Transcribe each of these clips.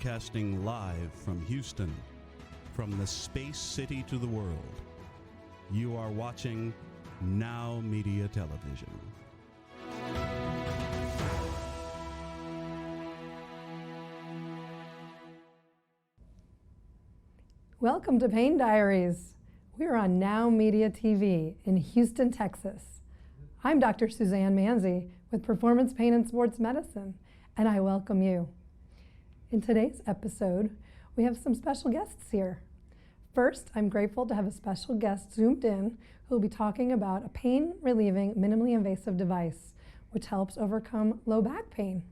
Broadcasting live from Houston, from the space city to the world. You are watching NowMedia Television. Welcome to Pain Diaries. We're on NowMedia TV in Houston, Texas. I'm Dr. Suzanne Manzi with Performance Pain and Sports Medicine, and I welcome you. In today's episode, we have some special guests here. First, I'm grateful to have a special guest zoomed in who will be talking about a pain-relieving, minimally invasive device which helps overcome low back pain.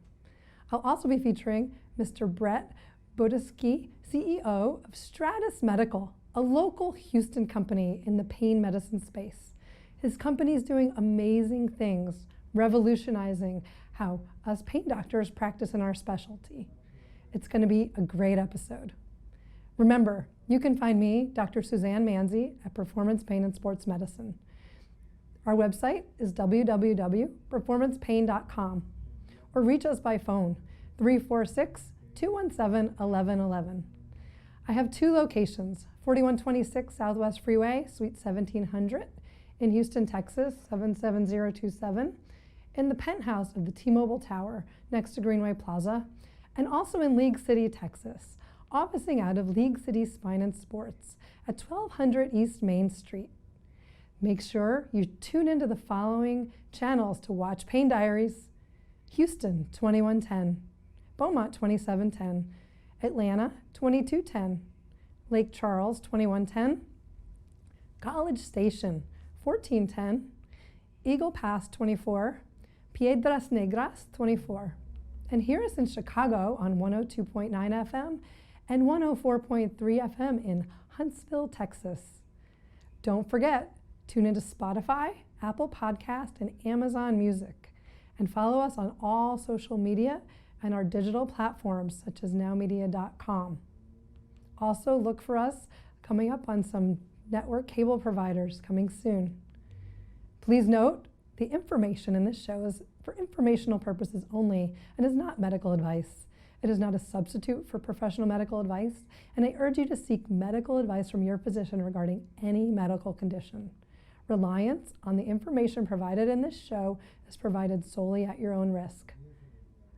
I'll also be featuring Mr. Bret, Boudousquie, CEO of Stratus Medical, a local Houston company in the pain medicine space. His company is doing amazing things, revolutionizing how us pain doctors practice in our specialty. It's going to be a great episode. Remember, you can find me, Dr. Suzanne Manzi, at Performance Pain and Sports Medicine. Our website is www.performancepain.com, or reach us by phone, 346-217-1111. I have two locations, 4126 Southwest Freeway, Suite 1700 in Houston, Texas, 77027, in the penthouse of the T-Mobile Tower next to Greenway Plaza, and also in League City, Texas, officing out of League City Spine and Sports at 1200 East Main Street. Make sure you tune into the following channels to watch Pain Diaries: Houston 2110, Beaumont 2710, Atlanta 2210, Lake Charles 2110, College Station 1410, Eagle Pass 24, Piedras Negras 24, and hear us in Chicago on 102.9 FM and 104.3 FM in Huntsville, Texas. Don't forget, tune into Spotify, Apple Podcast, and Amazon Music, and follow us on all social media and our digital platforms such as NowMedia.com. Also look for us coming up on some network cable providers coming soon. Please note, the information in this show is for informational purposes only and is not medical advice. It is not a substitute for professional medical advice, and I urge you to seek medical advice from your physician regarding any medical condition. Reliance on the information provided in this show is provided solely at your own risk.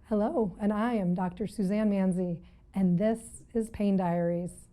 Hello, and I am Dr. Suzanne Manzi, and this is Pain Diaries.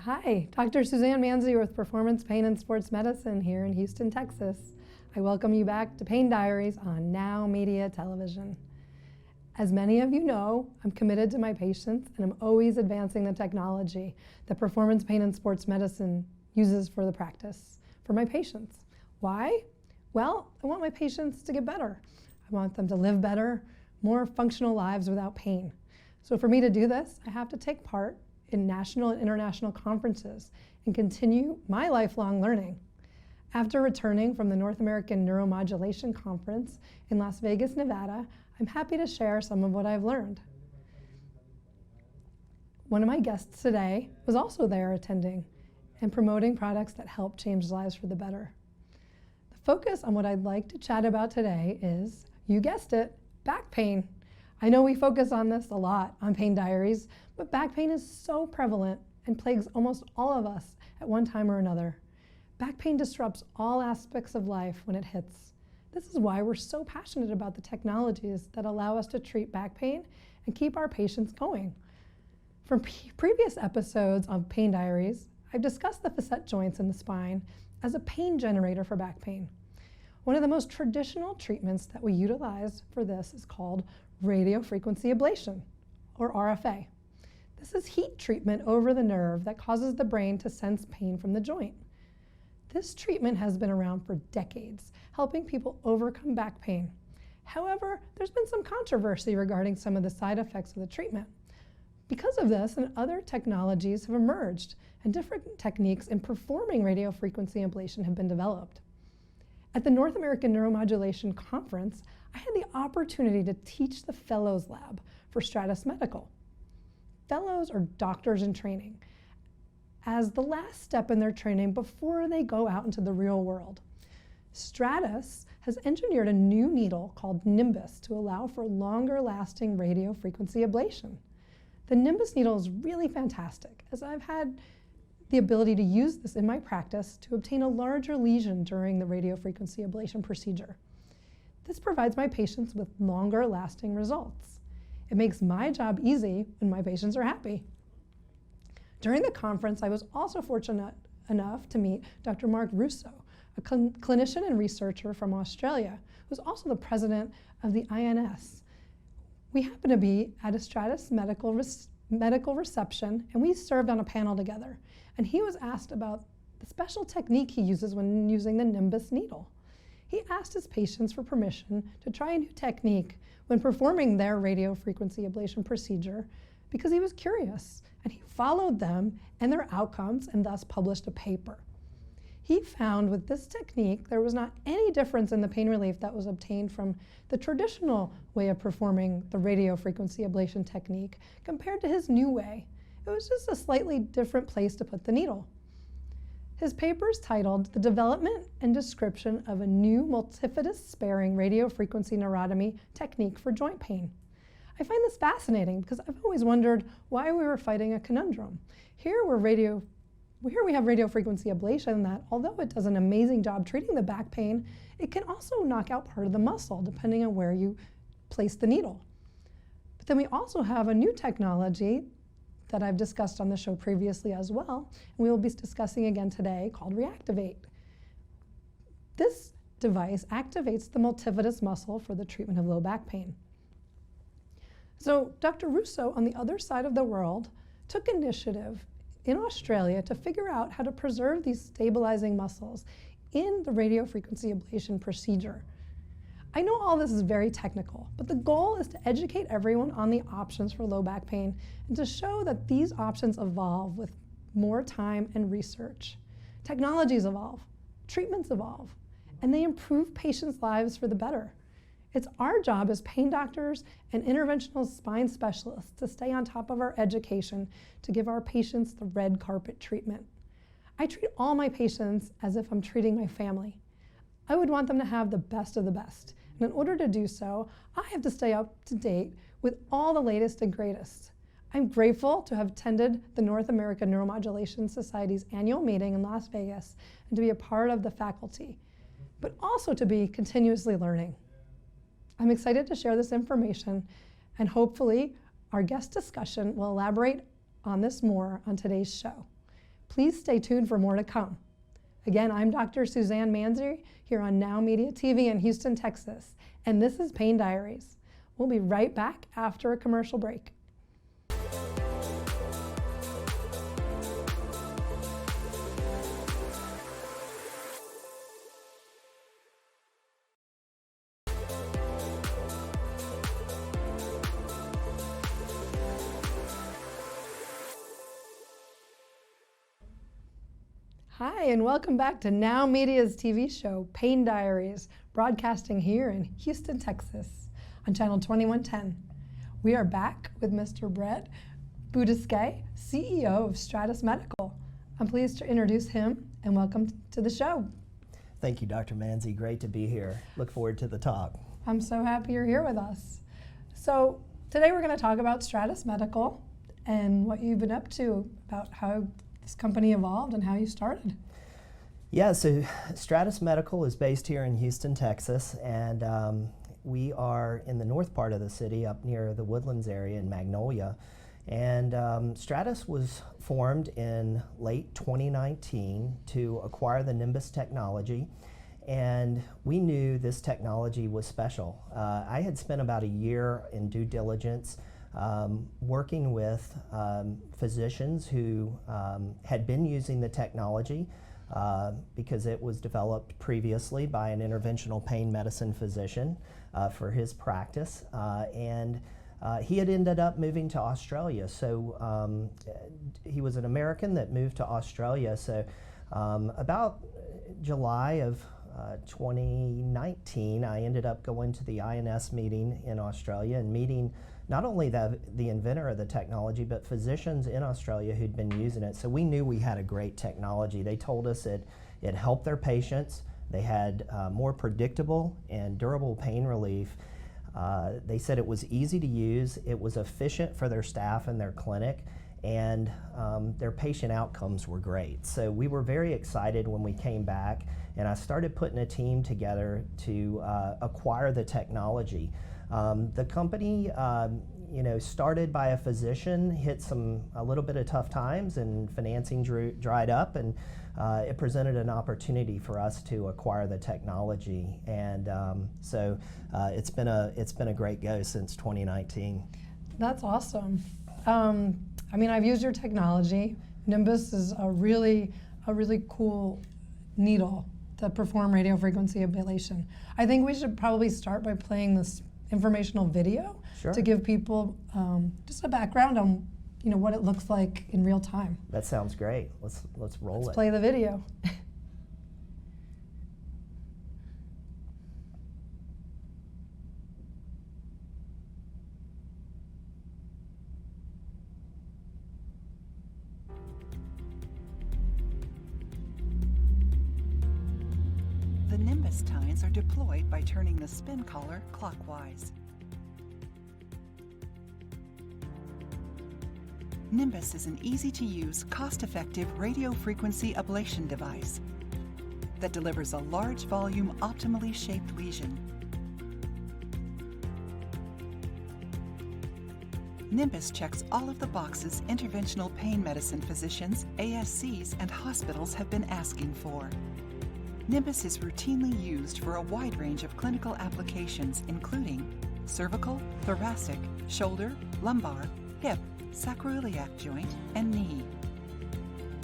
Hi, Dr. Suzanne Manzi with Performance Pain and Sports Medicine here in Houston, Texas. I welcome you back to Pain Diaries on NowMedia Television. As many of you know, I'm committed to my patients and I'm always advancing the technology that Performance Pain and Sports Medicine uses for the practice for my patients. Why? Well, I want my patients to get better. I want them to live better, more functional lives without pain. So for me to do this, I have to take part in national and international conferences and continue my lifelong learning. After returning from the North American Neuromodulation Conference in Las Vegas, Nevada, I'm happy to share some of what I've learned. One of my guests today was also there attending and promoting products that help change lives for the better. The focus on what I'd like to chat about today is, you guessed it, back pain. I know we focus on this a lot on Pain Diaries, but back pain is so prevalent and plagues almost all of us at one time or another. Back pain disrupts all aspects of life when it hits. This is why we're so passionate about the technologies that allow us to treat back pain and keep our patients going. From previous episodes of Pain Diaries, I've discussed the facet joints in the spine as a pain generator for back pain. One of the most traditional treatments that we utilize for this is called radiofrequency ablation, or RFA. This is heat treatment over the nerve that causes the brain to sense pain from the joint. This treatment has been around for decades, helping people overcome back pain. However, there's been some controversy regarding some of the side effects of the treatment. Because of this, and other technologies have emerged, and different techniques in performing radiofrequency ablation have been developed. At the North American Neuromodulation Conference, I had the opportunity to teach the Fellows Lab for Stratus Medical. Fellows are doctors in training, as the last step in their training before they go out into the real world. Stratus has engineered a new needle called Nimbus to allow for longer lasting radiofrequency ablation. The Nimbus needle is really fantastic, as I've had the ability to use this in my practice to obtain a larger lesion during the radiofrequency ablation procedure. This provides my patients with longer lasting results. It makes my job easy when my patients are happy. During the conference, I was also fortunate enough to meet Dr. Mark Russo, a clinician and researcher from Australia, who's also the president of the INS. We happened to be at a Stratus medical reception, and we served on a panel together. And he was asked about the special technique he uses when using the Nimbus needle. He asked his patients for permission to try a new technique when performing their radiofrequency ablation procedure because he was curious, and he followed them and their outcomes and thus published a paper. He found with this technique there was not any difference in the pain relief that was obtained from the traditional way of performing the radiofrequency ablation technique compared to his new way. It was just a slightly different place to put the needle. His paper is titled The Development and Description of a New Multifidus Sparing Radiofrequency Neurotomy Technique for Joint Pain. I find this fascinating because I've always wondered why we were fighting a conundrum. Here we have radiofrequency ablation that, although it does an amazing job treating the back pain, it can also knock out part of the muscle depending on where you place the needle. But then we also have a new technology that I've discussed on the show previously as well, and we will be discussing again today, called Reactivate. This device activates the multifidus muscle for the treatment of low back pain. So Dr. Russo, on the other side of the world, took initiative in Australia to figure out how to preserve these stabilizing muscles in the radiofrequency ablation procedure. I know all this is very technical, but the goal is to educate everyone on the options for low back pain and to show that these options evolve with more time and research. Technologies evolve, treatments evolve, and they improve patients' lives for the better. It's our job as pain doctors and interventional spine specialists to stay on top of our education to give our patients the red carpet treatment. I treat all my patients as if I'm treating my family. I would want them to have the best of the best. And in order to do so, I have to stay up to date with all the latest and greatest. I'm grateful to have attended the North American Neuromodulation Society's annual meeting in Las Vegas and to be a part of the faculty, but also to be continuously learning. I'm excited to share this information, and hopefully our guest discussion will elaborate on this more on today's show. Please stay tuned for more to come. Again, I'm Dr. Suzanne Manzi here on NowMedia TV in Houston, Texas, and this is Pain Diaries. We'll be right back after a commercial break. Hi, and welcome back to NowMedia's TV show, Pain Diaries, broadcasting here in Houston, Texas, on channel 2110. We are back with Mr. Bret Boudousquie, CEO of Stratus Medical. I'm pleased to introduce him, and welcome to the show. Thank you, Dr. Manzi. Great to be here. Look forward to the talk. I'm so happy you're here with us. So today we're going to talk about Stratus Medical and what you've been up to, about how this company evolved and how you started. Yeah, so Stratus Medical is based here in Houston, Texas, and we are in the north part of the city, up near the Woodlands area in Magnolia. And Stratus was formed in late 2019 to acquire the Nimbus technology, and we knew this technology was special. I had spent about a year in due diligence working with physicians who had been using the technology, because it was developed previously by an interventional pain medicine physician for his practice. And he had ended up moving to Australia. So he was an American that moved to Australia. So about July of 2019, I ended up going to the INS meeting in Australia and meeting not only the inventor of the technology, but physicians in Australia who'd been using it. So we knew we had a great technology. They told us it helped their patients. They had more predictable and durable pain relief. They said it was easy to use, it was efficient for their staff and their clinic, and their patient outcomes were great. So we were very excited when we came back, and I started putting a team together to acquire the technology. The company, started by a physician, hit a little bit of tough times, and financing dried up, and it presented an opportunity for us to acquire the technology, and so it's been a great go since 2019. That's awesome. I mean, I've used your technology. Nimbus is a really cool needle to perform radio frequency ablation. I think we should probably start by playing this informational video. Sure. To give people just a background on what it looks like in real time. That sounds great. Let's roll it. Let's play the video. The Nimbus tines are deployed by turning the spin collar clockwise. Nimbus is an easy-to-use, cost-effective radio frequency ablation device that delivers a large volume, optimally shaped lesion. Nimbus checks all of the boxes interventional pain medicine physicians, ASCs, and hospitals have been asking for. Nimbus is routinely used for a wide range of clinical applications, including cervical, thoracic, shoulder, lumbar, hip, sacroiliac joint, and knee.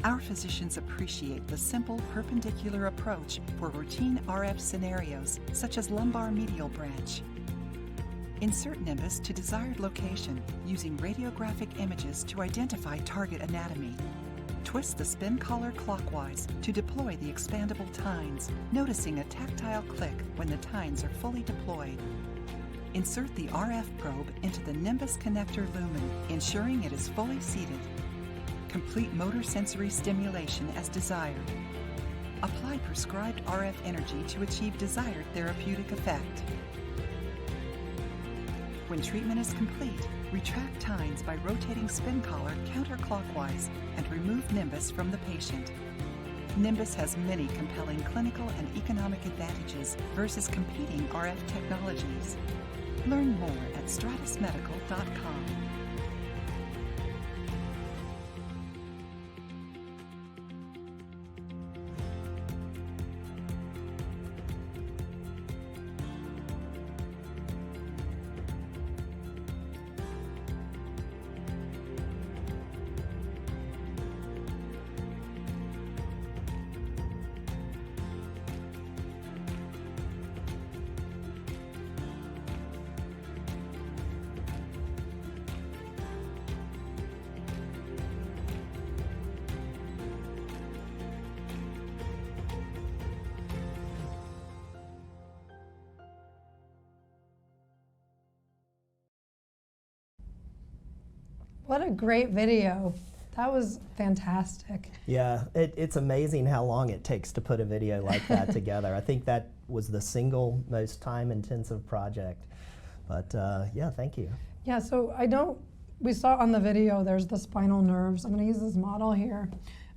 Our physicians appreciate the simple perpendicular approach for routine RF scenarios, such as lumbar medial branch. Insert Nimbus to desired location using radiographic images to identify target anatomy. Twist the spin collar clockwise to deploy the expandable tines, noticing a tactile click when the tines are fully deployed. Insert the RF probe into the Nimbus connector lumen, ensuring it is fully seated. Complete motor sensory stimulation as desired. Apply prescribed RF energy to achieve desired therapeutic effect. When treatment is complete, retract tines by rotating spin collar counterclockwise and remove Nimbus from the patient. Nimbus has many compelling clinical and economic advantages versus competing RF technologies. Learn more at stratusmedical.com. What a great video. That was fantastic. Yeah, it's amazing how long it takes to put a video like that together. I think that was the single most time-intensive project. But yeah, thank you. Yeah, so we saw on the video there's the spinal nerves. I'm going to use this model here.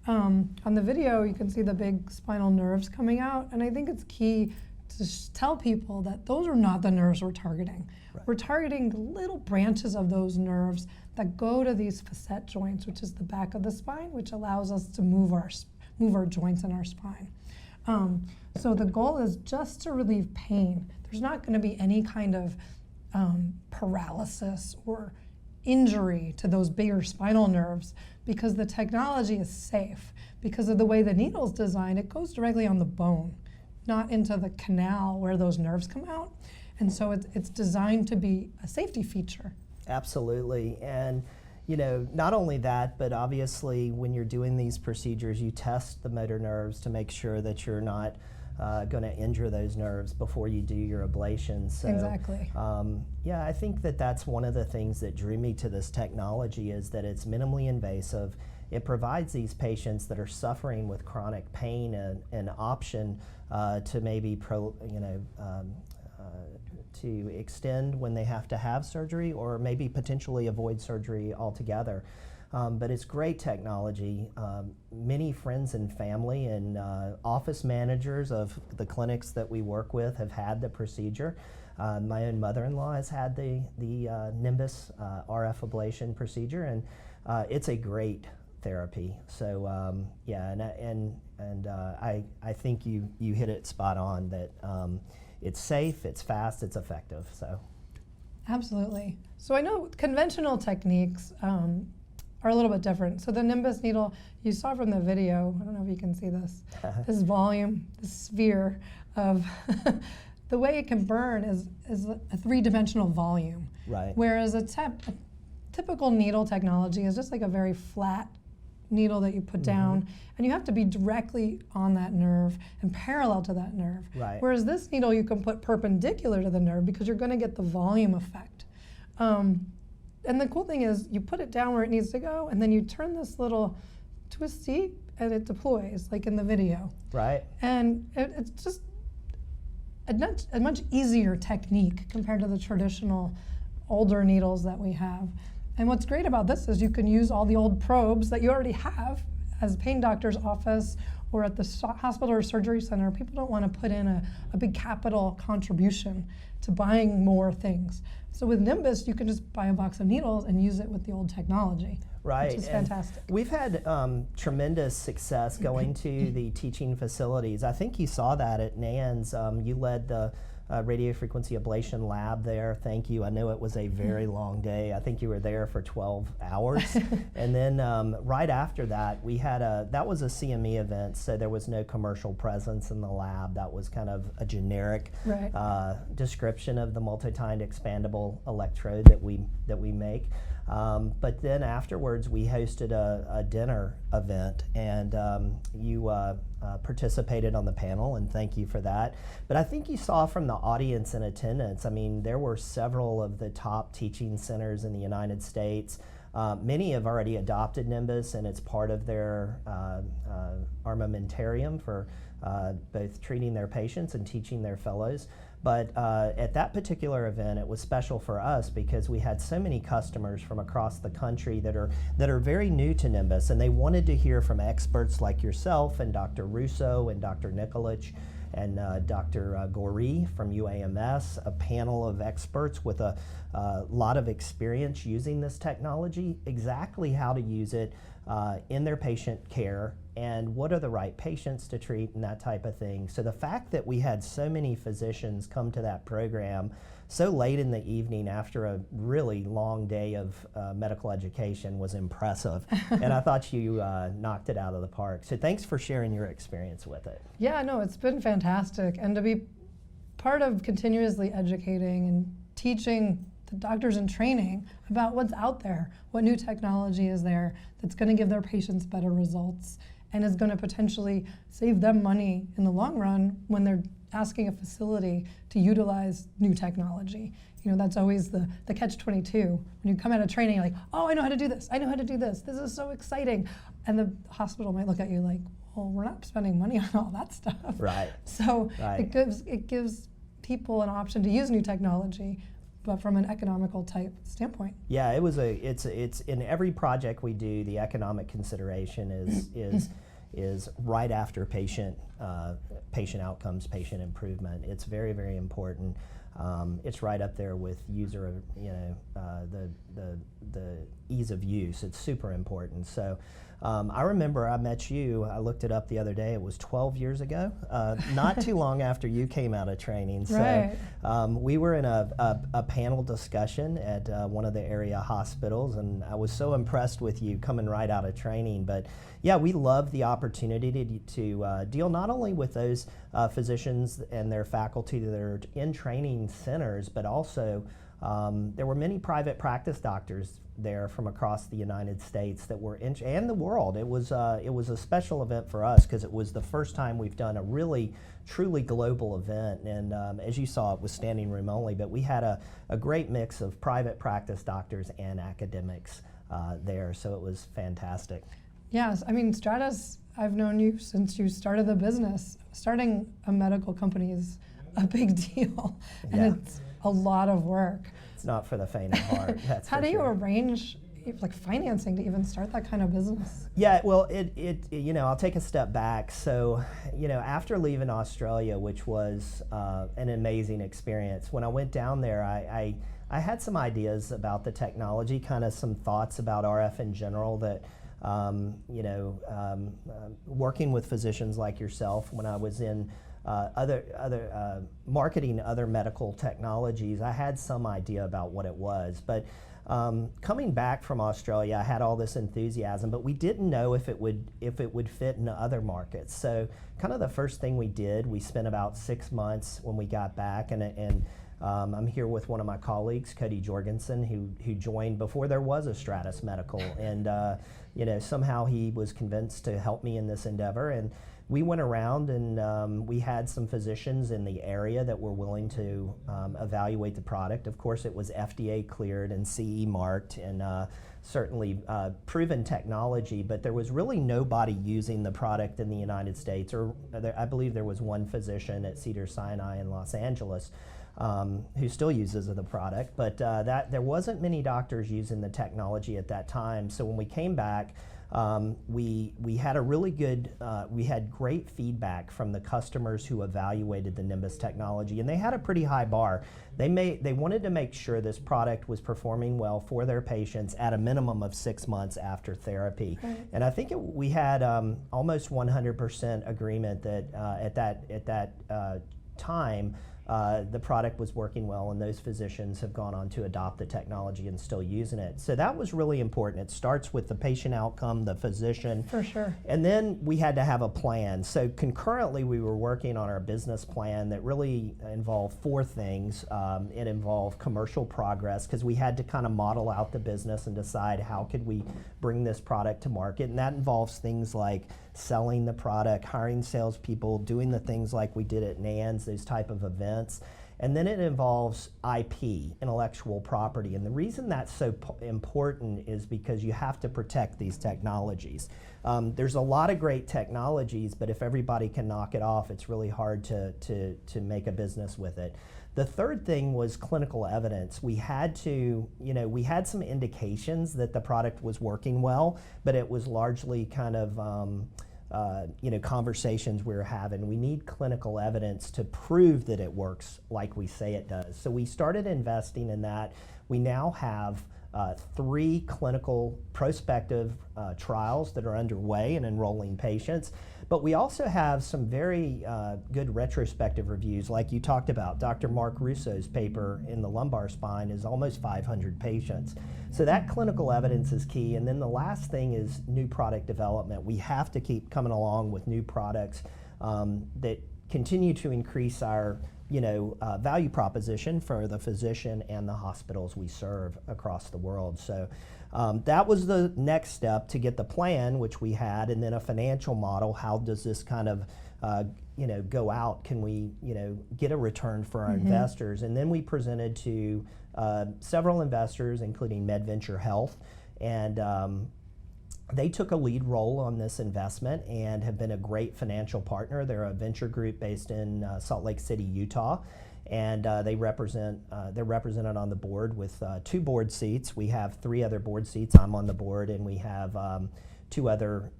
On the video, you can see the big spinal nerves coming out, and I think it's key to tell people that those are not the nerves we're targeting. Right. We're targeting little branches of those nerves that go to these facet joints, which is the back of the spine, which allows us to move our joints in our spine. So the goal is just to relieve pain. There's not going to be any kind of paralysis or injury to those bigger spinal nerves, because the technology is safe. Because of the way the needle's designed, it goes directly on the bone, not into the canal where those nerves come out. And so it's designed to be a safety feature. Absolutely. And not only that, but obviously when you're doing these procedures, you test the motor nerves to make sure that you're not going to injure those nerves before you do your ablation. So, exactly. Yeah, I think that's one of the things that drew me to this technology, is that it's minimally invasive. It provides these patients that are suffering with chronic pain an option to maybe to extend when they have to have surgery, or maybe potentially avoid surgery altogether. But it's great technology. Many friends and family and office managers of the clinics that we work with have had the procedure. My own mother-in-law has had the Nimbus RF ablation procedure, and it's a great therapy. So yeah, and I think you hit it spot on, that it's safe, it's fast, it's effective. So absolutely. So I know conventional techniques are a little bit different. So the Nimbus needle, you saw from the video, I don't know if you can see this, this volume, this sphere of the way it can burn is a three-dimensional volume. Right. Whereas a typical needle technology is just like a very flat needle that you put down, and you have to be directly on that nerve and parallel to that nerve. Right. Whereas this needle you can put perpendicular to the nerve because you're going to get the volume effect. And the cool thing is you put it down where it needs to go, and then you turn this little twisty and it deploys, like in the video. Right. And it's just a much easier technique compared to the traditional older needles that we have. And what's great about this is you can use all the old probes that you already have as a pain doctor's office or at the hospital or surgery center. People don't want to put in a big capital contribution to buying more things. So with Nimbus, you can just buy a box of needles and use it with the old technology. Right. Which is fantastic. We've had tremendous success going to the teaching facilities. I think you saw that at NANS. You led the radio frequency ablation lab there. Thank you. I know it was a very long day. I think you were there for 12 hours. And then right after that, we had that was a CME event, so there was no commercial presence in the lab. That was kind of a generic description of the multi-tined expandable electrode that we make. But then afterwards, we hosted a dinner event, and you participated on the panel, and thank you for that. But I think you saw from the audience in attendance, I mean, there were several of the top teaching centers in the United States. Many have already adopted Nimbus, and it's part of their armamentarium for both treating their patients and teaching their fellows. But at that particular event, it was special for us because we had so many customers from across the country that are very new to Nimbus, and they wanted to hear from experts like yourself and Dr. Russo and Dr. Nikolic and Dr. Goree from UAMS, a panel of experts with a lot of experience using this technology, exactly how to use it in their patient care and what are the right patients to treat and that type of thing. So the fact that we had so many physicians come to that program so late in the evening after a really long day of medical education was impressive. And I thought you knocked it out of the park. So thanks for sharing your experience with it. Yeah, no, it's been fantastic. And to be part of continuously educating and teaching the doctors in training about what's out there, what new technology is there that's going to give their patients better results and is going to potentially save them money in the long run when they're asking a facility to utilize new technology. You know, that's always the catch-22. When you come out of training, you're like, oh, I know how to do this. I know how to do this. This is so exciting. And the hospital might look at you like, well, we're not spending money on all that stuff. Right. So it gives people an option to use new technology, but from an economical type standpoint. Yeah, it's in every project we do, the economic consideration is right after patient outcomes, patient improvement. It's very, very important. It's right up there with user, the ease of use. It's super important. So I remember I met you, I looked it up the other day, it was 12 years ago, not too long after you came out of training. So Right. we were in a panel discussion at one of the area hospitals, and I was so impressed with you coming right out of training. But yeah, we love the opportunity to deal not only with those physicians and their faculty that are in training centers, but also there were many private practice doctors there from across the United States that were and the world. It was a special event for us because it was the first time we've done a really truly global event, and as you saw, it was standing room only, but we had a great mix of private practice doctors and academics there, so it was fantastic. Yes, I mean, Stratus, I've known you since you started the business. Starting a medical company is a big deal, and Yeah. it's a lot of work. It's not for the faint of heart. That's How for do you sure. arrange like financing to even start that kind of business? Yeah, well, it you know, I'll take a step back. So, you know, after leaving Australia, which was an amazing experience, when I went down there, I had some ideas about the technology, kind of some thoughts about RF in general that, you know, working with physicians like yourself when I was in marketing other medical technologies, I had some idea about what it was. But coming back from Australia, I had all this enthusiasm, but we didn't know if it would fit in other markets. So kind of the first thing we did, we spent about 6 months when we got back, and I'm here with one of my colleagues, Cody Jorgensen, who joined before there was a Stratus Medical, and you know, somehow he was convinced to help me in this endeavor. And we went around and we had some physicians in the area that were willing to evaluate the product. Of course, it was FDA cleared and CE marked and certainly proven technology, but there was really nobody using the product in the United States, or I believe there was one physician at Cedars-Sinai in Los Angeles who still uses the product, but that there wasn't many doctors using the technology at that time. So when we came back, we had a really good, we had great feedback from the customers who evaluated the Nimbus technology, and they had a pretty high bar. They wanted to make sure this product was performing well for their patients at a minimum of 6 months after therapy. Right. And I think we had almost 100% agreement that at that time, the product was working well, and those physicians have gone on to adopt the technology and still using it. So that was really important. It starts with the patient outcome, the physician. For sure. And then we had to have a plan. So concurrently, we were working on our business plan that really involved 4 things. It involved commercial progress, because we had to kind of model out the business and decide how could we bring this product to market. And that involves things like selling the product, hiring salespeople, doing the things like we did at NANS, those type of events. And then it involves IP, intellectual property. And the reason that's so important is because you have to protect these technologies. There's a lot of great technologies, but if everybody can knock it off, it's really hard to make a business with it. The third thing was clinical evidence. We had to, you know, we had some indications that the product was working well, but it was largely kind of, you know, conversations we were having. We need clinical evidence to prove that it works like we say it does. So we started investing in that. We now have 3 clinical prospective trials that are underway and enrolling patients. But we also have some very good retrospective reviews, like you talked about. Dr. Mark Russo's paper in the lumbar spine is almost 500 patients. So that clinical evidence is key. And then the last thing is new product development. We have to keep coming along with new products that continue to increase our value proposition for the physician and the hospitals we serve across the world. So that was the next step to get the plan, which we had, and then a financial model. How does this kind of go out? Can we get a return for our investors? And then we presented to several investors, including MedVenture Health, and they took a lead role on this investment and have been a great financial partner. They're a venture group based in Salt Lake City, Utah, and they're represented on the board with 2 board seats. We have 3 other board seats. I'm on the board, and we have 2 other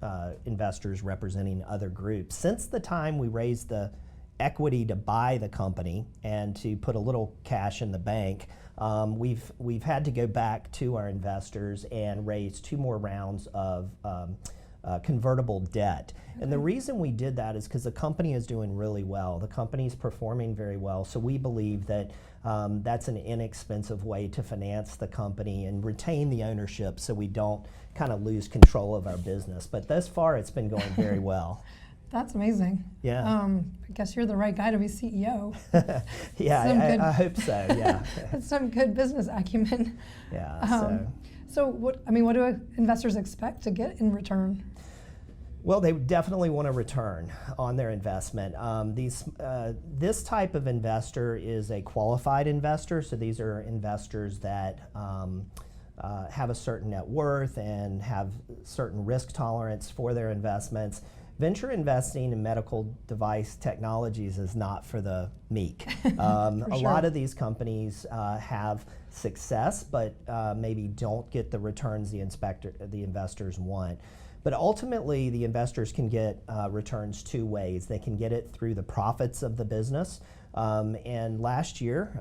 investors representing other groups. Since the time we raised the equity to buy the company and to put a little cash in the bank, we've had to go back to our investors and raise 2 more rounds of convertible debt. And the reason we did that is because the company is doing really well. The company is performing very well, so we believe that that's an inexpensive way to finance the company and retain the ownership so we don't kind of lose control of our business. But thus far, it's been going very well. That's amazing. Yeah. I guess you're the right guy to be CEO. Yeah, I hope so, yeah. That's some good business acumen. Yeah, so what do investors expect to get in return? Well, they definitely want a return on their investment. This type of investor is a qualified investor, so these are investors that have a certain net worth and have certain risk tolerance for their investments. Venture investing in medical device technologies is not for the meek. Lot of these companies have success, but maybe don't get the returns the investors want. But ultimately, the investors can get returns 2 ways. They can get it through the profits of the business. And last year,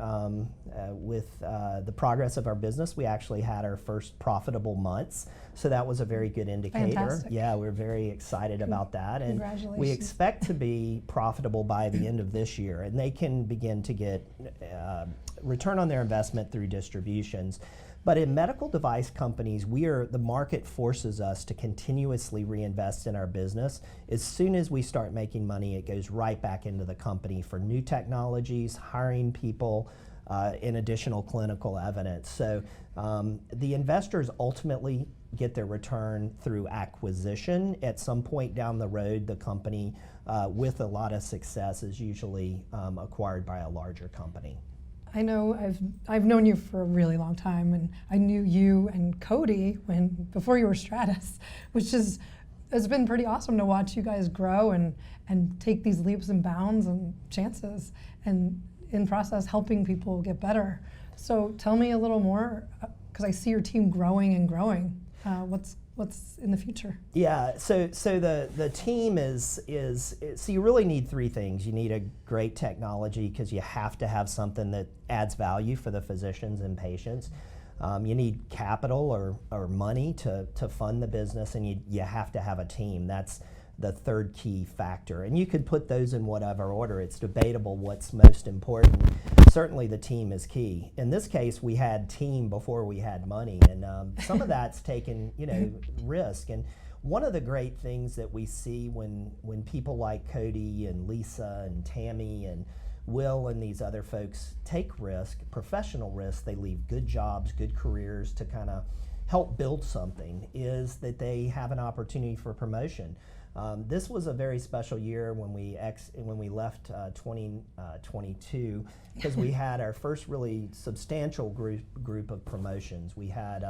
with the progress of our business, we actually had our first profitable months. So that was a very good indicator. Fantastic. Yeah, we're very excited about that. And Congratulations. we expect to be profitable by the end of this year. And they can begin to get return on their investment through distributions. But in medical device companies, the market forces us to continuously reinvest in our business. As soon as we start making money, it goes right back into the company for new technologies, hiring people, and additional clinical evidence. So the investors ultimately get their return through acquisition. At some point down the road, the company with a lot of success is usually acquired by a larger company. I know I've known you for a really long time, and I knew you and Cody before you were Stratus, which has been pretty awesome to watch you guys grow and take these leaps and bounds and chances, and in process helping people get better. So tell me a little more, because I see your team growing and growing. What's in the future? Yeah, so the team is so you really need 3 things. You need a great technology because you have to have something that adds value for the physicians and patients. You need capital or money to fund the business, and you have to have a team. That's the 3rd key factor. And you could put those in whatever order. It's debatable what's most important. Certainly the team is key. In this case, we had team before we had money, and some of that's taken risk. And one of the great things that we see when people like Cody and Lisa and Tammy and Will and these other folks take risk, professional risk, they leave good jobs, good careers to kind of help build something, is that they have an opportunity for promotion. This was a very special year when we left 2022, because we had our first really substantial group of promotions. We had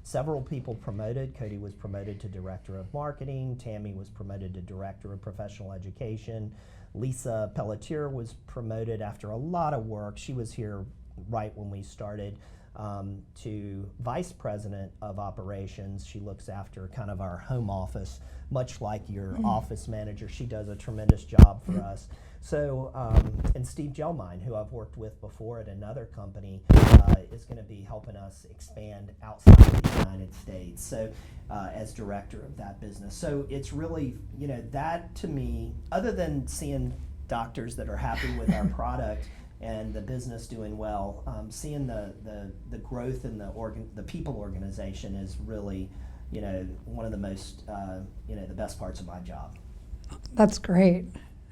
several people promoted. Cody was promoted to Director of Marketing. Tammy was promoted to Director of Professional Education. Lisa Pelletier was promoted after a lot of work. She was here right when we started. To Vice President of Operations. She looks after kind of our home office, much like your office manager. She does a tremendous job for us. So, and Steve Gelmine, who I've worked with before at another company, is going to be helping us expand outside of the United States. So, as director of that business. So it's really, that to me, other than seeing doctors that are happy with our product and the business doing well, seeing the growth in the people organization is really, one of the most, the best parts of my job. That's great.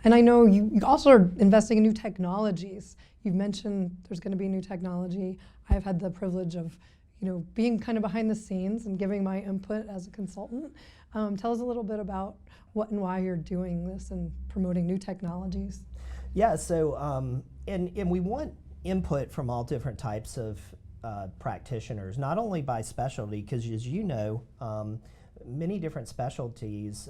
And I know you also are investing in new technologies. You've mentioned there's going to be new technology. I've had the privilege of, being kind of behind the scenes and giving my input as a consultant. Tell us a little bit about what and why you're doing this and promoting new technologies. Yeah, so and we want input from all different types of practitioners, not only by specialty, because as you know, many different specialties,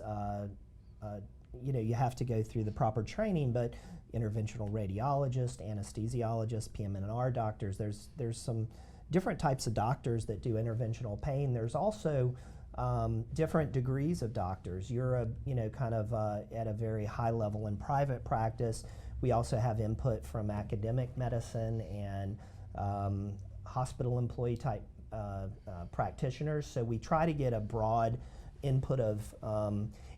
you have to go through the proper training, but interventional radiologists, anesthesiologists, PM&R doctors, there's some different types of doctors that do interventional pain. There's also different degrees of doctors. You're kind of at a very high level in private practice. We also have input from academic medicine and hospital employee type practitioners. So we try to get a broad input of,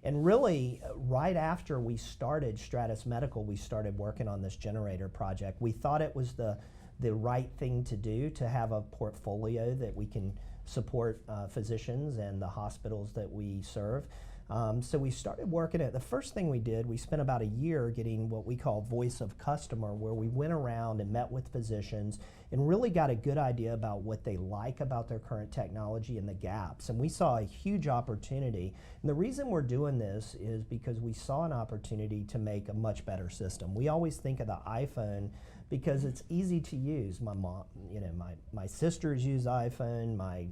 and really right after we started Stratus Medical, we started working on this generator project. We thought it was the right thing to do, to have a portfolio that we can support physicians and the hospitals that we serve. So we started working at, the first thing we did, we spent about a year getting what we call voice of customer, where we went around and met with physicians and really got a good idea about what they like about their current technology and the gaps. And we saw a huge opportunity. And the reason we're doing this is because we saw an opportunity to make a much better system. We always think of the iPhone because it's easy to use. My mom, my sisters use iPhone, my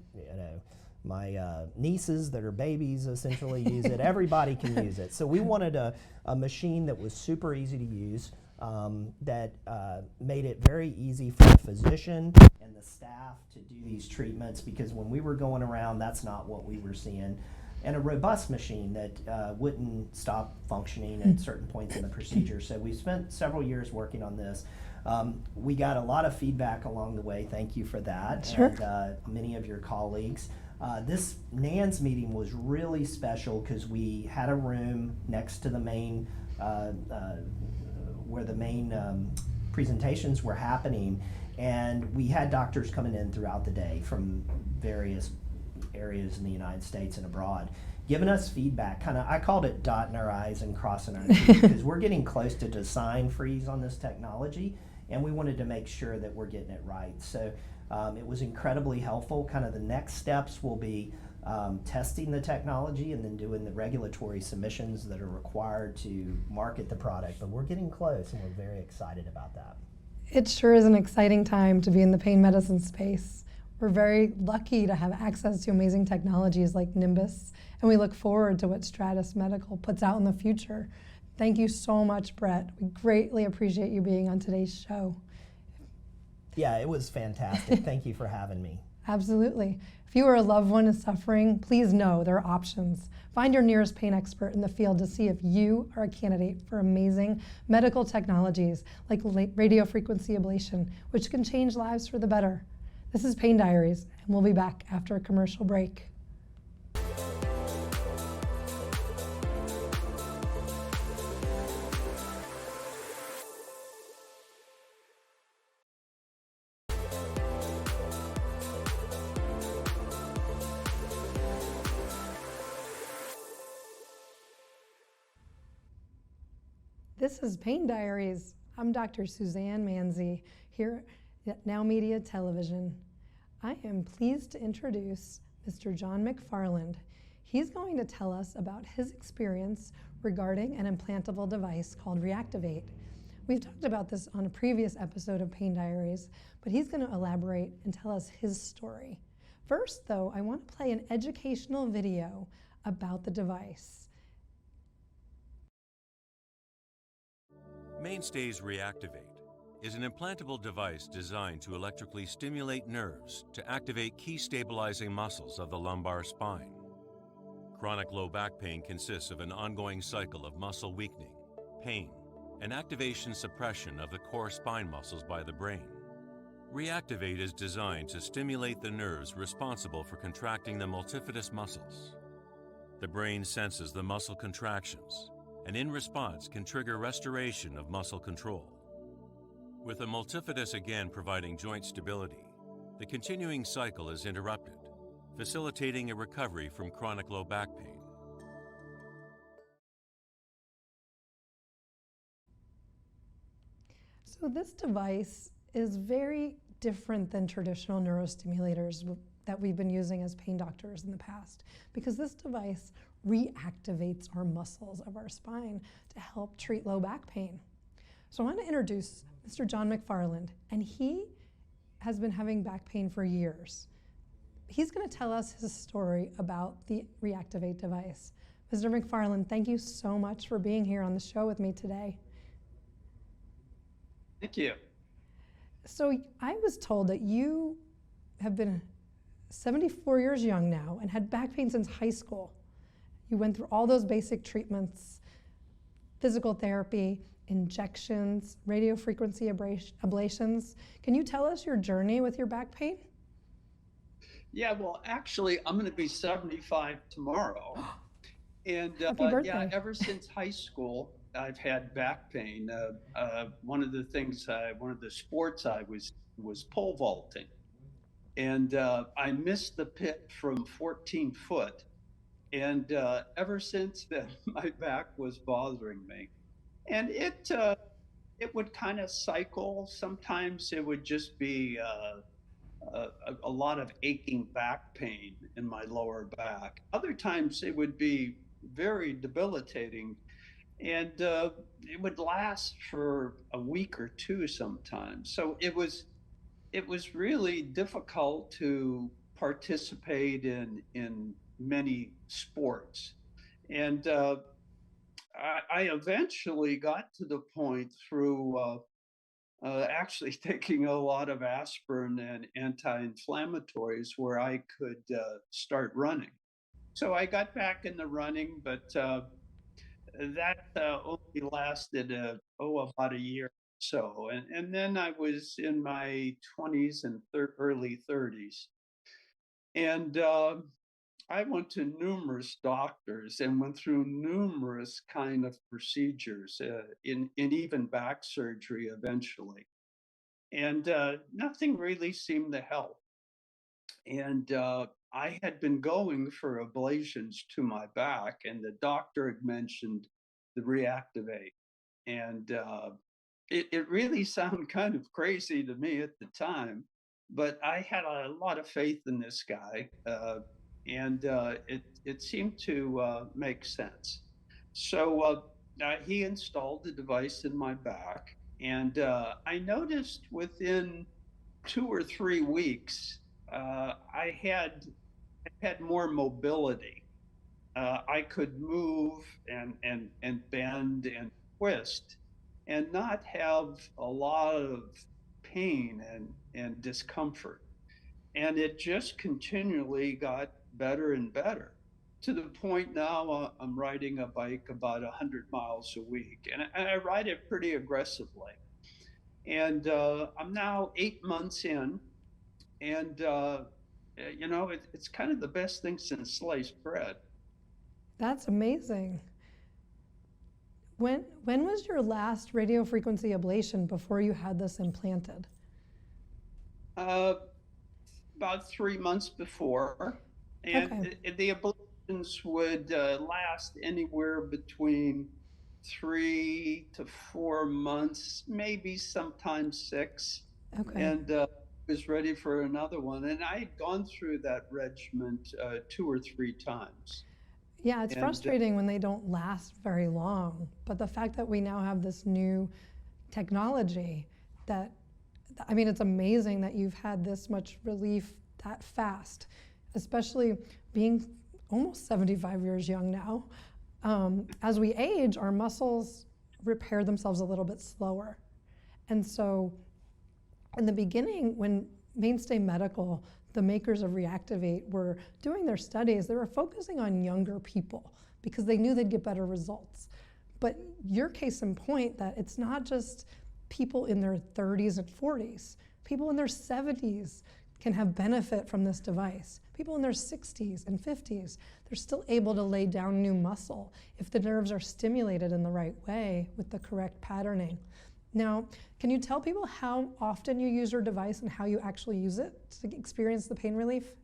nieces that are babies essentially use it. Everybody can use it. So we wanted a machine that was super easy to use, that made it very easy for the physician and the staff to do these treatments, because when we were going around, that's not what we were seeing. And a robust machine that wouldn't stop functioning at certain points in the procedure. So we spent several years working on this. We got a lot of feedback along the way. Thank you for that. Sure. And many of your colleagues. This NANS meeting was really special because we had a room next to the main, where the main presentations were happening, and we had doctors coming in throughout the day from various areas in the United States and abroad, giving us feedback. I called it dotting our I's and crossing our T's, because we're getting close to design freeze on this technology, and we wanted to make sure that we're getting it right. So it was incredibly helpful. Kind of the next steps will be testing the technology and then doing the regulatory submissions that are required to market the product. But we're getting close, and we're very excited about that. It sure is an exciting time to be in the pain medicine space. We're very lucky to have access to amazing technologies like Nimbus, and we look forward to what Stratus Medical puts out in the future. Thank you so much, Bret. We greatly appreciate you being on today's show. Yeah, it was fantastic. Thank you for having me. Absolutely. If you or a loved one is suffering, please know there are options. Find your nearest pain expert in the field to see if you are a candidate for amazing medical technologies like radiofrequency ablation, which can change lives for the better. This is Pain Diaries, and we'll be back after a commercial break. This is Pain Diaries. I'm Dr. Suzanne Manzi here at NowMedia Television. I am pleased to introduce Mr. John McFarland. He's going to tell us about his experience regarding an implantable device called Reactivate. We've talked about this on a previous episode of Pain Diaries, but he's going to elaborate and tell us his story. First, though, I want to play an educational video about the device. Mainstay's Reactivate is an implantable device designed to electrically stimulate nerves to activate key stabilizing muscles of the lumbar spine. Chronic low back pain consists of an ongoing cycle of muscle weakening, pain, and activation suppression of the core spine muscles by the brain. Reactivate is designed to stimulate the nerves responsible for contracting the multifidus muscles. The brain senses the muscle contractions, and in response can trigger restoration of muscle control. With the multifidus again providing joint stability, the continuing cycle is interrupted, facilitating a recovery from chronic low back pain. So this device is very different than traditional neurostimulators that we've been using as pain doctors in the past, because this device reactivates our muscles of our spine to help treat low back pain. So I want to introduce Mr. John McFarland, and he has been having back pain for years. He's going to tell us his story about the Reactivate device. Mr. McFarland, thank you so much for being here on the show with me today. Thank you. So I was told that you have been 74 years young now and had back pain since high school. You went through all those basic treatments, physical therapy, injections, radiofrequency ablations. Can you tell us your journey with your back pain? Yeah, well, actually, I'm going to be 75 tomorrow. And Happy yeah, birthday. ever since high school, I've had back pain. One of the sports I was pole vaulting. And I missed the pit from 14 foot. And ever since then, my back was bothering me. And it would kind of cycle. Sometimes it would just be a lot of aching back pain in my lower back. Other times it would be very debilitating, and it would last for a week or two sometimes. So it was really difficult to participate in many sports, and I eventually got to the point through actually taking a lot of aspirin and anti-inflammatories where I could start running. So I got back in the running, but that only lasted about a year or so, and then I was in my 20s and early 30s, and I went to numerous doctors and went through numerous kind of procedures, in even back surgery eventually, and nothing really seemed to help. And I had been going for ablations to my back, and the doctor had mentioned the reactivate, and it really sounded kind of crazy to me at the time, but I had a lot of faith in this guy, and it seemed to make sense. So he installed the device in my back, and I noticed within 2 or 3 weeks, I had more mobility. I could move and bend and twist, and not have a lot of pain and discomfort. And it just continually got better and better, to the point now I'm riding a bike about 100 miles a week, and I ride it pretty aggressively. And I'm now 8 months in, and it's kind of the best thing since sliced bread. That's amazing. When was your last radiofrequency ablation before you had this implanted? Uh, about 3 months before, and Okay. the ablations would last anywhere between 3 to 4 months, maybe sometimes six, Okay. and was ready for another one. And I had gone through that regimen 2 or 3 times, Yeah, it's and frustrating when they don't last very long, but the fact that we now have this new technology that, I mean, it's amazing that you've had this much relief that fast, especially being almost 75 years young now. As we age, our muscles repair themselves a little bit slower. And so in the beginning, when Mainstay Medical, the makers of Reactivate, were doing their studies, they were focusing on younger people because they knew they'd get better results. But your case in point, that it's not just people in their 30s and 40s, people in their 70s can have benefit from this device. People in their 60s and 50s, they're still able to lay down new muscle if the nerves are stimulated in the right way with the correct patterning. Now, can you tell people how often you use your device and how you actually use it to experience the pain relief?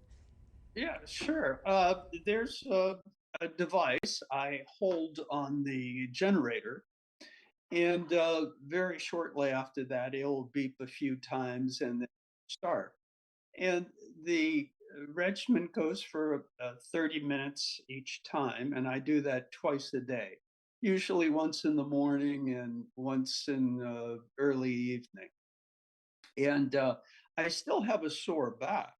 yeah, sure. There's a device I hold on the generator, and very shortly after that, it'll beep a few times and then start. And the regimen goes for 30 minutes each time, and I do that twice a day, usually once in the morning and once in early evening. And I still have a sore back,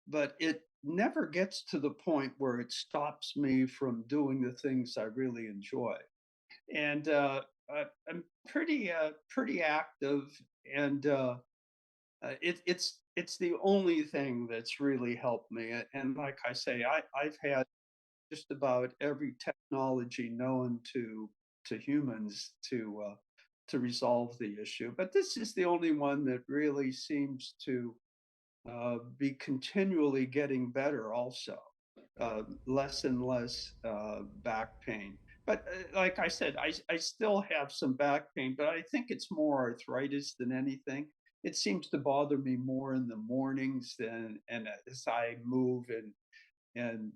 but it never gets to the point where it stops me from doing the things I really enjoy. And I'm pretty active, and it's it's the only thing that's really helped me. And like I say, I've had just about every technology known to humans to resolve the issue, but this is the only one that really seems to be continually getting better. Also, less and less back pain. But like I said, I still have some back pain, but I think it's more arthritis than anything. It seems to bother me more in the mornings than, and as I move and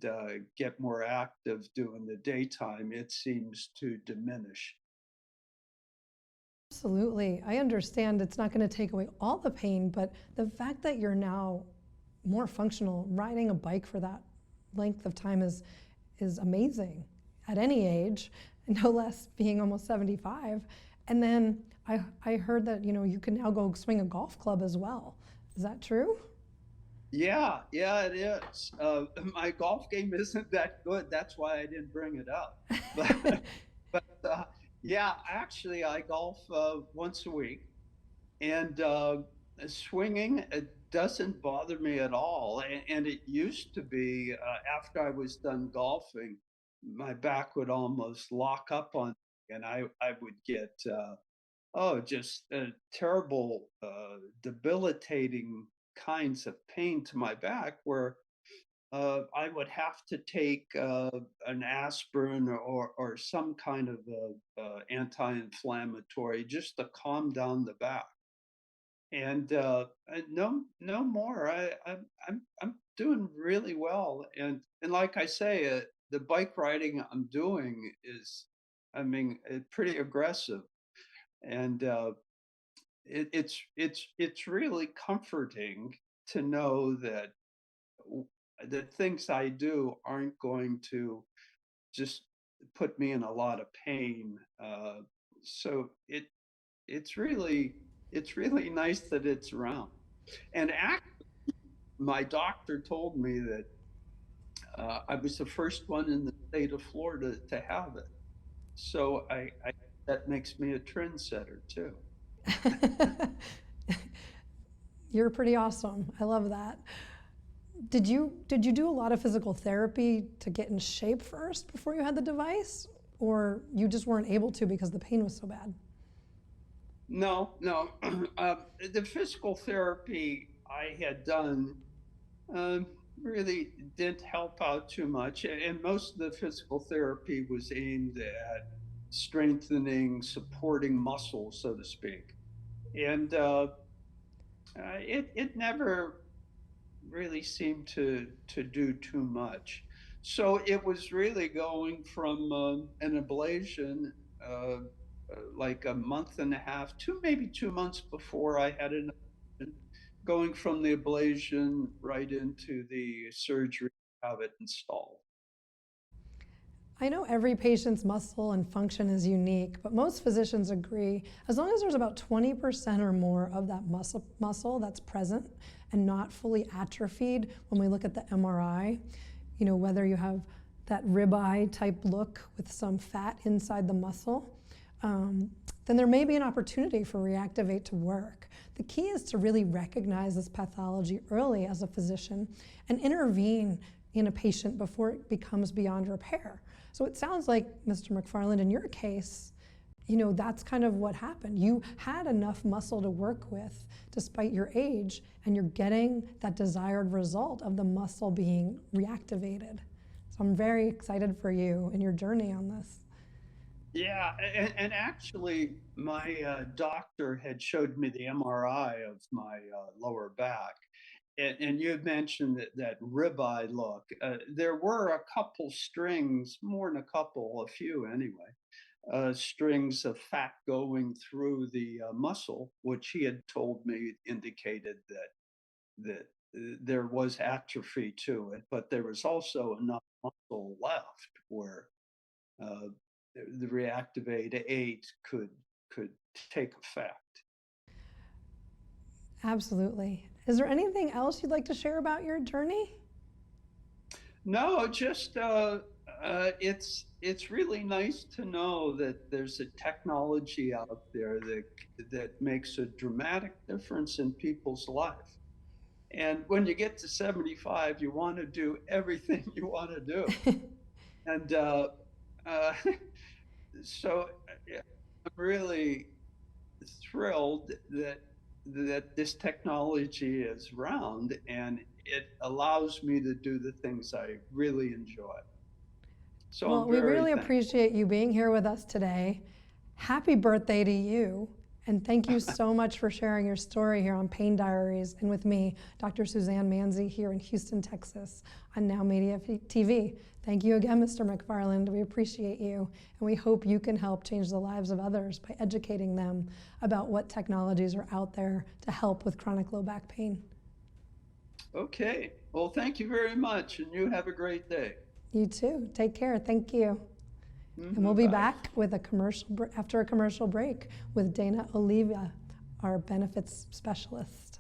get more active during the daytime, it seems to diminish. Absolutely. I understand it's not going to take away all the pain, but the fact that you're now more functional, riding a bike for that length of time is amazing at any age, no less being almost 75. And then I heard that, you can now go swing a golf club as well. Is that true? Yeah, yeah, it is. My golf game isn't that good. That's why I didn't bring it up. But yeah, actually, I golf once a week, and swinging, it doesn't bother me at all. And it used to be after I was done golfing, my back would almost lock up on me, and I would get just terrible, debilitating kinds of pain to my back where I would have to take an aspirin or some kind of anti-inflammatory just to calm down the back. And no more. I'm doing really well. And like I say, the bike riding I'm doing is, I mean, pretty aggressive. And it's really comforting to know that the things I do aren't going to just put me in a lot of pain. So it's really it's really nice that it's around. And actually, my doctor told me that I was the first one in the state of Florida to have it. So I that makes me a trendsetter too. You're pretty awesome. I love that. Did you do a lot of physical therapy to get in shape first before you had the device, or you just weren't able to because the pain was so bad? No, no. The physical therapy I had done um, really didn't help out too much, and most of the physical therapy was aimed at strengthening, supporting muscles, so to speak. And it never really seemed to do too much. So it was really going from an ablation like a month and a half to maybe 2 months before I had an ablation, going from the ablation right into the surgery to have it installed. I know every patient's muscle and function is unique, but most physicians agree as long as there's about 20% or more of that muscle that's present and not fully atrophied when we look at the MRI, whether you have that ribeye type look with some fat inside the muscle, then there may be an opportunity for Reactivate to work. The key is to really recognize this pathology early as a physician and intervene in a patient before it becomes beyond repair. So it sounds like, Mr. McFarland, in your case, that's kind of what happened. You had enough muscle to work with despite your age, and you're getting that desired result of the muscle being reactivated. So I'm very excited for you and your journey on this. Yeah, and actually, my doctor had showed me the MRI of my lower back, and you had mentioned that ribeye look. There were a couple strings, more than a couple, a few anyway, strings of fat going through the muscle, which he had told me indicated that there was atrophy to it, but there was also enough muscle left where uh, the Reactivate 8 could take effect. Absolutely. Is there anything else you'd like to share about your journey? No, just it's really nice to know that there's a technology out there that makes a dramatic difference in people's life. And when you get to 75, you want to do everything you want to do. And so I'm really thrilled that this technology is around, and it allows me to do the things I really enjoy. So well, we really appreciate you being here with us today. Happy birthday to you. And thank you so much for sharing your story here on Pain Diaries and with me, Dr. Suzanne Manzi, here in Houston, Texas, on NowMedia TV. Thank you again, Mr. McFarland. We appreciate you, and we hope you can help change the lives of others by educating them about what technologies are out there to help with chronic low back pain. Okay. Well, thank you very much, and you have a great day. You too. Take care. Thank you. And we'll be back with after a commercial break with Dana Oliva, our benefits specialist.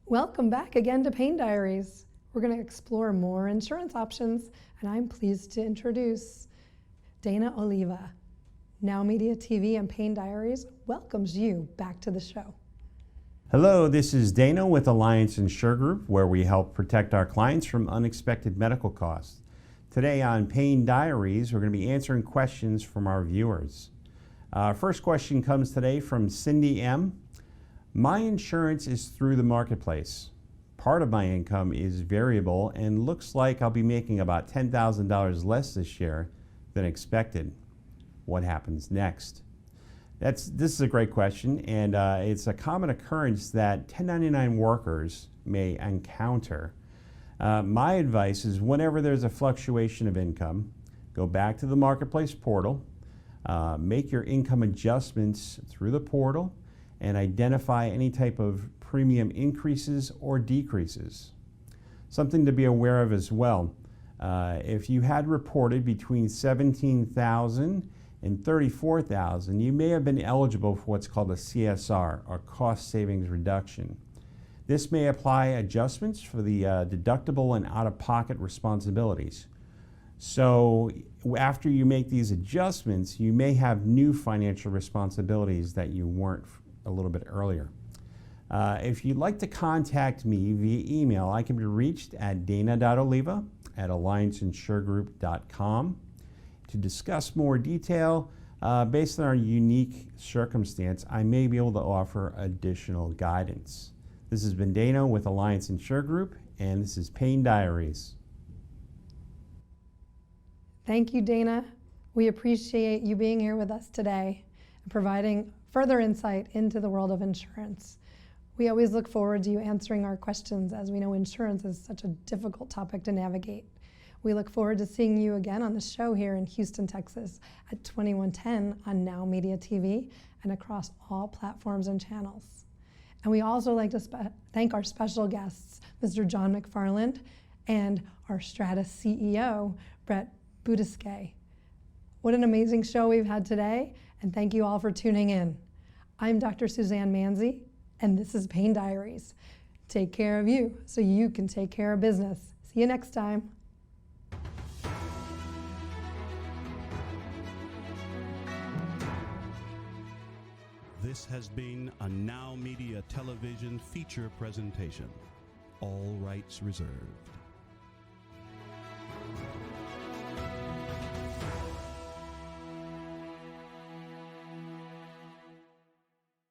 Welcome back again to Pain Diaries. We're going to explore more insurance options, and I'm pleased to introduce Dana Oliva. NowMedia TV and Pain Diaries welcomes you back to the show. Hello, this is Dana with Reliance Insure Group, where we help protect our clients from unexpected medical costs. Today on Pain Diaries, we're going to be answering questions from our viewers. First question comes today from Cindy M. My insurance is through the marketplace. Part of my income is variable and looks like I'll be making about $10,000 less this year than expected. What happens next? This is a great question, and it's a common occurrence that 1099 workers may encounter. My advice is whenever there's a fluctuation of income, go back to the marketplace portal, make your income adjustments through the portal, and identify any type of premium increases or decreases. Something to be aware of as well, if you had reported between $17,000 and $34,000, you may have been eligible for what's called a CSR, or cost savings reduction. This may apply adjustments for the deductible and out-of-pocket responsibilities. So after you make these adjustments, you may have new financial responsibilities that you weren't a little bit earlier. If you'd like to contact me via email, I can be reached at dana.oliva@allianceinsuregroup.com to discuss more detail. Based on our unique circumstance, I may be able to offer additional guidance. This has been Dana with Alliance Insure Group, and this is Pain Diaries. Thank you, Dana. We appreciate you being here with us today and providing further insight into the world of insurance. We always look forward to you answering our questions, as we know insurance is such a difficult topic to navigate. We look forward to seeing you again on the show here in Houston, Texas at 2110 on NowMedia TV and across all platforms and channels. And we also like to thank our special guests, Mr. John McFarland and our Stratus CEO, Bret Boudousquie. What an amazing show we've had today, and thank you all for tuning in. I'm Dr. Suzanne Manzi, and this is Pain Diaries. Take care of you so you can take care of business. See you next time. This has been a NowMedia television feature presentation. All rights reserved.